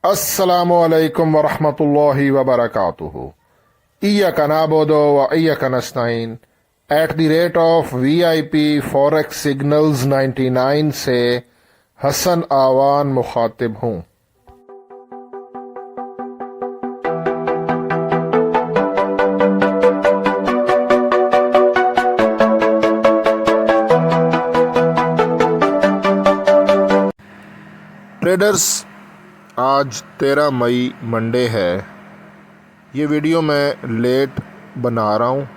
अस्सलामुअलैकुम वरहमतुल्लाहि वबरकातुहु। इय्याका नअबुदु व इय्याका नस्तईन @ VIP फॉरेक्स सिग्नल्स 99 से हसन आवान मुखातिब हूँ। ट्रेडर्स, आज 13 मई मंडे है। ये वीडियो मैं लेट बना रहा हूँ।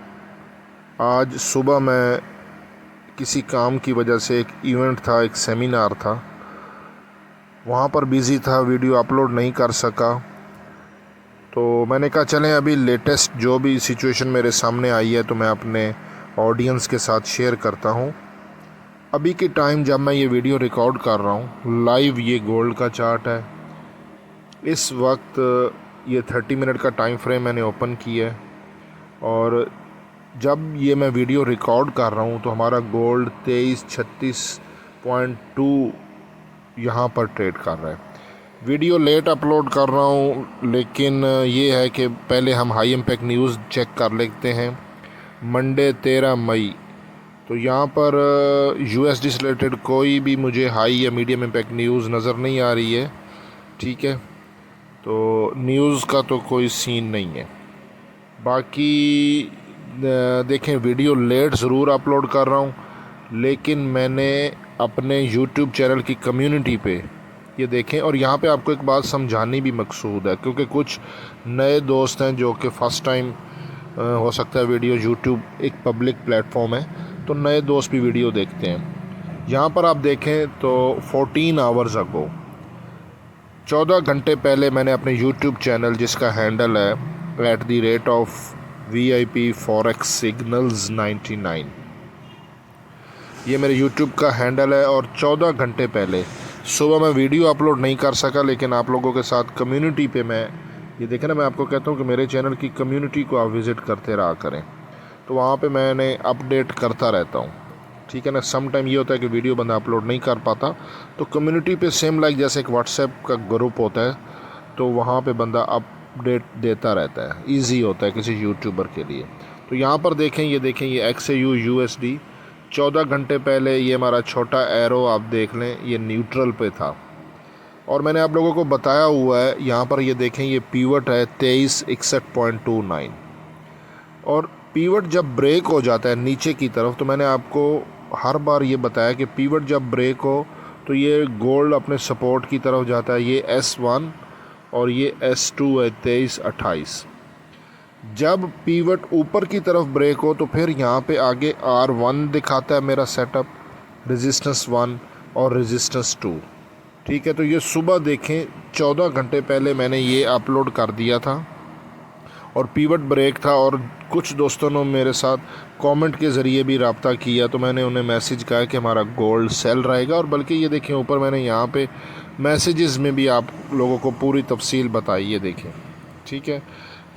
आज सुबह मैं किसी काम की वजह से एक इवेंट था, एक सेमिनार था, वहाँ पर बिज़ी था, वीडियो अपलोड नहीं कर सका। तो मैंने कहा चलें अभी लेटेस्ट जो भी सिचुएशन मेरे सामने आई है तो मैं अपने ऑडियंस के साथ शेयर करता हूँ। अभी के टाइम जब मैं ये वीडियो रिकॉर्ड कर रहा हूँ लाइव, ये गोल्ड का चार्ट है। इस वक्त ये 30 मिनट का टाइम फ्रेम मैंने ओपन किया है और जब ये मैं वीडियो रिकॉर्ड कर रहा हूँ तो हमारा गोल्ड 2336.2 यहाँ पर ट्रेड कर रहा है। वीडियो लेट अपलोड कर रहा हूँ, लेकिन ये है कि पहले हम हाई इम्पैक्ट न्यूज़ चेक कर लेते हैं। मंडे 13 मई, तो यहाँ पर USD से रिलेटेड कोई भी मुझे हाई या मीडियम इम्पैक्ट न्यूज़ नज़र नहीं आ रही है। ठीक है, तो न्यूज़ का तो कोई सीन नहीं है। बाकी देखें, वीडियो लेट ज़रूर अपलोड कर रहा हूँ, लेकिन मैंने अपने YouTube चैनल की कम्युनिटी पे ये देखें, और यहाँ पे आपको एक बात समझानी भी मकसूद है, क्योंकि कुछ नए दोस्त हैं जो कि फ़र्स्ट टाइम हो सकता है वीडियो, YouTube एक पब्लिक प्लेटफॉर्म है तो नए दोस्त भी वीडियो देखते हैं। यहाँ पर आप देखें तो 14 आवर्स अगो, 14 घंटे पहले मैंने अपने YouTube चैनल, जिसका हैंडल है @VIP फॉरेक्स सिग्नल्स 99, ये मेरे YouTube का हैंडल है, और 14 घंटे पहले सुबह मैं वीडियो अपलोड नहीं कर सका, लेकिन आप लोगों के साथ कम्युनिटी पे मैं ये देखें ना, मैं आपको कहता हूँ कि मेरे चैनल की कम्युनिटी को आप विज़िट करते रहा करें, तो वहाँ पे मैंने अपडेट करता रहता हूँ। ठीक है ना, सम टाइम ये होता है कि वीडियो बंदा अपलोड नहीं कर पाता, तो कम्युनिटी पे सेम लाइक जैसे एक व्हाट्सएप का ग्रुप होता है, तो वहाँ पे बंदा अपडेट देता रहता है, इजी होता है किसी यूट्यूबर के लिए। तो यहाँ पर देखें, ये देखें, ये XAU USD 14 घंटे पहले, ये हमारा छोटा एरो आप देख लें, ये न्यूट्रल पे था, और मैंने आप लोगों को बताया हुआ है। यहाँ पर ये देखें, ये पीवट है 2361.29, और पीवट जब ब्रेक हो जाता है नीचे की तरफ, तो मैंने आपको हर बार ये बताया कि पीवट जब ब्रेक हो तो ये गोल्ड अपने सपोर्ट की तरफ जाता है। ये S1 और ये S2 है 2328। जब पीवट ऊपर की तरफ ब्रेक हो तो फिर यहाँ पे आगे R1 दिखाता है मेरा सेटअप, रेजिस्टेंस 1 और रेजिस्टेंस 2। ठीक है, तो ये सुबह देखें 14 घंटे पहले मैंने ये अपलोड कर दिया था, और पीवट ब्रेक था, और कुछ दोस्तों ने मेरे साथ कमेंट के ज़रिए भी रब्ता किया, तो मैंने उन्हें मैसेज कहा कि हमारा गोल्ड सेल रहेगा। और बल्कि ये देखें, ऊपर मैंने यहाँ पे मैसेजेस में भी आप लोगों को पूरी तफसील बताई, ये देखें। ठीक है,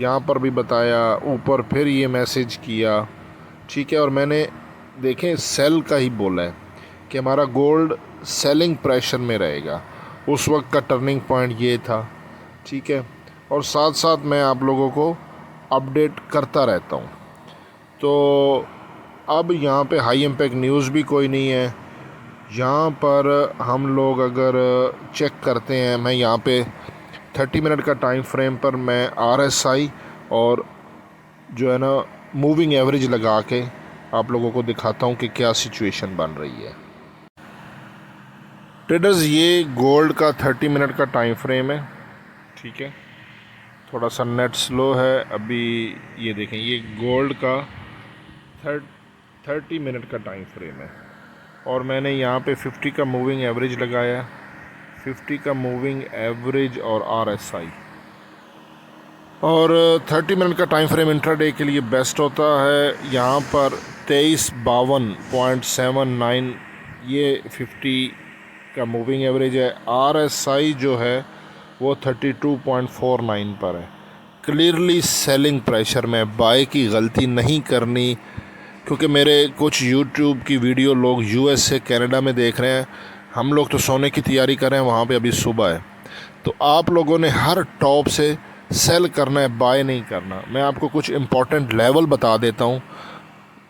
यहाँ पर भी बताया, ऊपर फिर ये मैसेज किया। ठीक है, और मैंने देखें सेल का ही बोला है कि हमारा गोल्ड सेलिंग प्रेशर में रहेगा। उस वक्त का टर्निंग पॉइंट ये था। ठीक है, और साथ साथ मैं आप लोगों को अपडेट करता रहता हूँ। तो अब यहाँ पे हाई इम्पैक्ट न्यूज़ भी कोई नहीं है। यहाँ पर हम लोग अगर चेक करते हैं, मैं यहाँ पे 30 मिनट का टाइम फ्रेम पर मैं RSI और जो है ना मूविंग एवरेज लगा के आप लोगों को दिखाता हूँ कि क्या सिचुएशन बन रही है। ट्रेडर्स, ये गोल्ड का 30 मिनट का टाइम फ्रेम है। ठीक है, थोड़ा सा नेट स्लो है अभी। ये देखें, ये गोल्ड का 30 मिनट का टाइम फ्रेम है, और मैंने यहाँ पे 50 का मूविंग एवरेज लगाया, 50 का मूविंग एवरेज और RSI। और 30 मिनट का टाइम फ्रेम इंट्राडे के लिए बेस्ट होता है। यहाँ पर 2352.79 ये 50 का मूविंग एवरेज है। RSI जो है वो 32.49 पर है। क्लियरली सेलिंग प्रेशर में, बाय की गलती नहीं करनी, क्योंकि मेरे कुछ YouTube की वीडियो लोग US से कनाडा में देख रहे हैं। हम लोग तो सोने की तैयारी कर रहे हैं, वहाँ पे अभी सुबह है। तो आप लोगों ने हर टॉप से सेल करना है, बाय नहीं करना। मैं आपको कुछ इम्पोर्टेंट लेवल बता देता हूँ,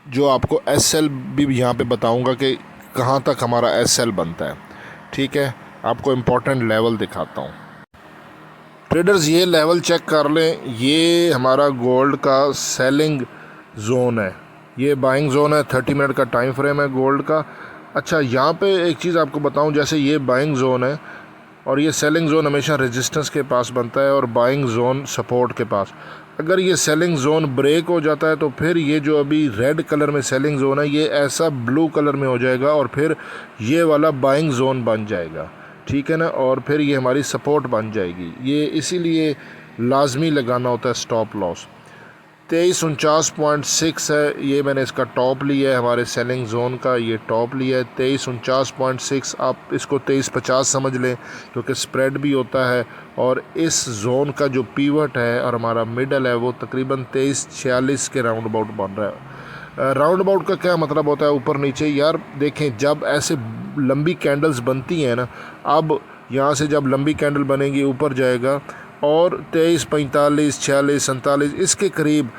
जो आपको एसएल भी यहाँ पे बताऊँगा कि कहाँ तक हमारा एसएल बनता है। ठीक है, आपको इम्पोर्टेंट लेवल दिखाता हूँ। ट्रेडर्स ये लेवल चेक कर लें, ये हमारा गोल्ड का सेलिंग जोन है, ये बाइंग जोन है, 30 मिनट का टाइम फ्रेम है गोल्ड का। अच्छा, यहाँ पे एक चीज़ आपको बताऊँ, जैसे ये बाइंग जोन है और ये सेलिंग जोन हमेशा रेजिस्टेंस के पास बनता है और बाइंग जोन सपोर्ट के पास। अगर ये सेलिंग जोन ब्रेक हो जाता है तो फिर ये जो अभी रेड कलर में सेलिंग जोन है ये ऐसा ब्लू कलर में हो जाएगा और फिर ये वाला बाइंग जोन बन जाएगा। ठीक है ना, और फिर ये हमारी सपोर्ट बन जाएगी। ये इसीलिए लाजमी लगाना होता है स्टॉप लॉस। 2349.6 है, ये मैंने इसका टॉप लिया है, हमारे सेलिंग जोन का ये टॉप लिया है 2349.6। आप इसको 2350 समझ लें क्योंकि स्प्रेड भी होता है। और इस जोन का जो पीवट है और हमारा मिडल है वो तकरीबन 2346 के राउंड अबाउट बन रहा है। राउंड अबाउट का क्या मतलब होता है, ऊपर नीचे। यार देखें, जब ऐसे लंबी कैंडल्स बनती हैं ना, अब यहाँ से जब लंबी कैंडल बनेगी ऊपर जाएगा और 23, 45, 46, 47 इसके करीब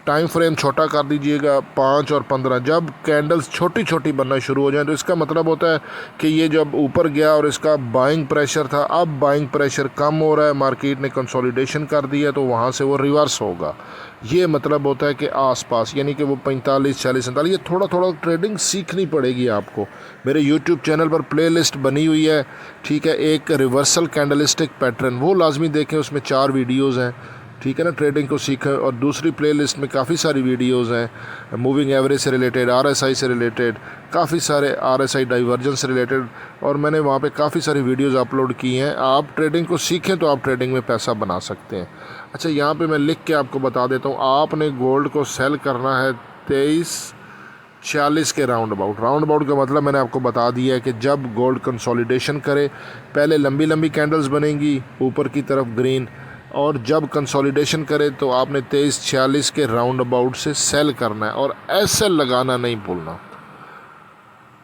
टाइम फ्रेम छोटा कर दीजिएगा, 5 और 15। जब कैंडल्स छोटी छोटी बनना शुरू हो जाए तो इसका मतलब होता है कि ये जब ऊपर गया और इसका बाइंग प्रेशर था, अब बाइंग प्रेशर कम हो रहा है, मार्केट ने कंसोलिडेशन कर दिया तो वहाँ से वो रिवर्स होगा। ये मतलब होता है कि आसपास, यानी कि वो 45, 46, 47, ये थोड़ा थोड़ा ट्रेडिंग सीखनी पड़ेगी आपको। मेरे यूट्यूब चैनल पर प्लेलिस्ट बनी हुई है, ठीक है, एक रिवर्सल कैंडलिस्टिक पैटर्न, वो लाजमी देखें, उसमें 4 वीडियोज़ हैं। ठीक है ना, ट्रेडिंग को सीखें। और दूसरी प्लेलिस्ट में काफ़ी सारी वीडियोस हैं मूविंग एवरेज से रिलेटेड, आरएसआई से रिलेटेड, काफ़ी सारे आरएसआई डाइवर्जेंस से रिलेटेड, और मैंने वहाँ पे काफ़ी सारी वीडियोस अपलोड की हैं। आप ट्रेडिंग को सीखें तो आप ट्रेडिंग में पैसा बना सकते हैं। अच्छा, यहाँ पे मैं लिख के आपको बता देता हूँ, आपने गोल्ड को सेल करना है 2346 के राउंड अबाउट का मतलब मैंने आपको बता दिया है कि जब गोल्ड कंसोलिडेशन करे, पहले लंबी लंबी कैंडल्स बनेंगी ऊपर की तरफ ग्रीन, और जब कंसोलिडेशन करे तो आपने 2346 के राउंड अबाउट से सेल करना है और एसएल लगाना नहीं भूलना।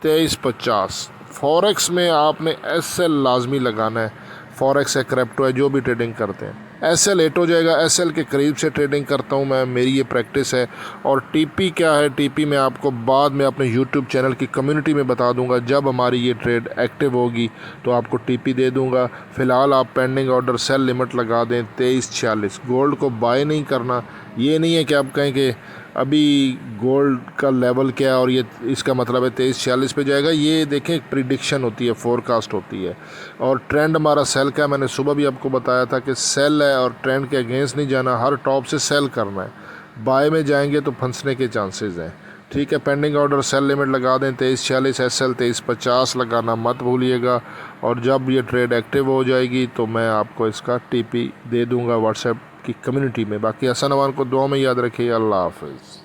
2350 फॉरेक्स में आपने एसएल लाजमी लगाना है। फॉरेक्स है, क्रिप्टो है, जो भी ट्रेडिंग करते हैं, एसएल हिट हो जाएगा। एसएल के करीब से ट्रेडिंग करता हूं मैं, मेरी ये प्रैक्टिस है। और टीपी क्या है, टीपी मैं आपको बाद में अपने यूट्यूब चैनल की कम्युनिटी में बता दूंगा। जब हमारी ये ट्रेड एक्टिव होगी तो आपको टीपी दे दूंगा। फ़िलहाल आप पेंडिंग ऑर्डर सेल लिमिट लगा दें 2346। गोल्ड को बाय नहीं करना। ये नहीं है कि आप कहें कि अभी गोल्ड का लेवल क्या है और ये इसका मतलब है 2346 पे जाएगा। ये देखें, एक प्रिडिक्शन होती है, फोरकास्ट होती है। और ट्रेंड हमारा सेल का, मैंने सुबह भी आपको बताया था कि सेल है और ट्रेंड के अगेंस्ट नहीं जाना, हर टॉप से सेल करना है। बाय में जाएंगे तो फंसने के चांसेस हैं। ठीक है, पेंडिंग ऑर्डर सेल लिमिट लगा दें 2346, एसएल 2350 लगाना मत भूलिएगा। और जब ये ट्रेड एक्टिव हो जाएगी तो मैं आपको इसका टीपी दे दूंगा व्हाट्सएप की कम्युनिटी में। बाकी हसन अमान को दुआ में याद रखिए। अल्लाह हाफ़िज़।